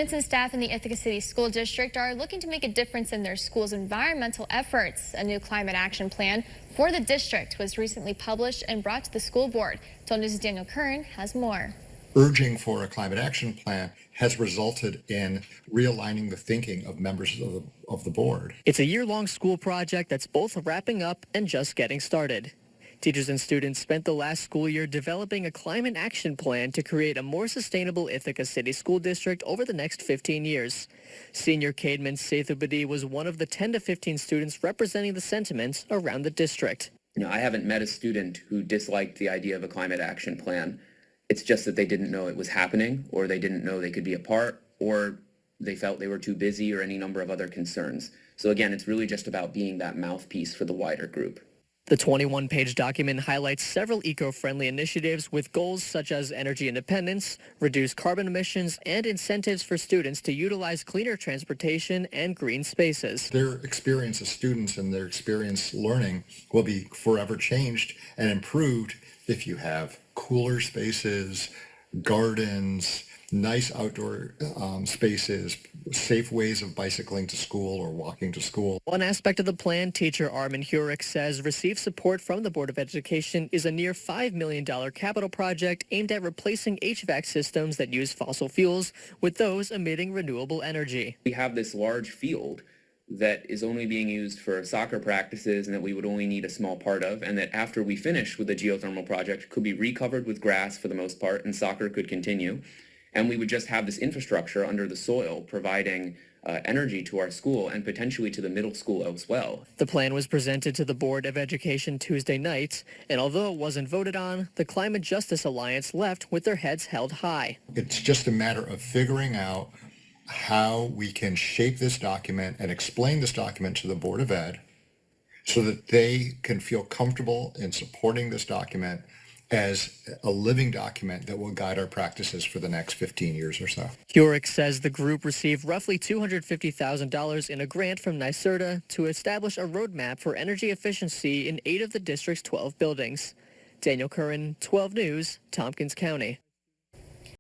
Students and staff in the Ithaca City School District are looking to make a difference in their school's environmental efforts. A new climate action plan for the district was recently published and brought to the school board. 12 News' Daniel Curran has more. Urging for a climate action plan has resulted in realigning the thinking of members of the board. It's a year-long school project that's both wrapping up and just getting started. Teachers and students spent the last school year developing a climate action plan to create a more sustainable Ithaca City School District over the next 15 years. Senior Cademan Sethubadi was one of the 10 to 15 students representing the sentiments around the district. I haven't met a student who disliked the idea of a climate action plan. It's just that they didn't know it was happening, or they didn't know they could be a part, or they felt they were too busy, or any number of other concerns. So again, it's really just about being that mouthpiece for the wider group. The 21-page document highlights several eco-friendly initiatives with goals such as energy independence, reduced carbon emissions, and incentives for students to utilize cleaner transportation and green spaces. Their experience as students and their experience learning will be forever changed and improved if you have cooler spaces, gardens, nice outdoor spaces, safe ways of bicycling to school or walking to school. One aspect of the plan, teacher Armin Hurick says received support from the Board of Education is a near $5 million capital project aimed at replacing HVAC systems that use fossil fuels with those emitting renewable energy. We have this large field that is only being used for soccer practices and that we would only need a small part of, and that after we finish with the geothermal project could be recovered with grass for the most part and soccer could continue. And we would just have this infrastructure under the soil providing energy to our school and potentially to the middle school as well. The plan was presented to the Board of Education Tuesday night, and although it wasn't voted on, the Climate Justice Alliance left with their heads held high. It's just a matter of figuring out how we can shape this document and explain this document to the Board of Ed so that they can feel comfortable in supporting this document as a living document that will guide our practices for the next 15 years or so. Hurick says the group received roughly $250,000 in a grant from NYSERDA to establish a roadmap for energy efficiency in 8 of the district's 12 buildings. Daniel Curran, 12 News, Tompkins County.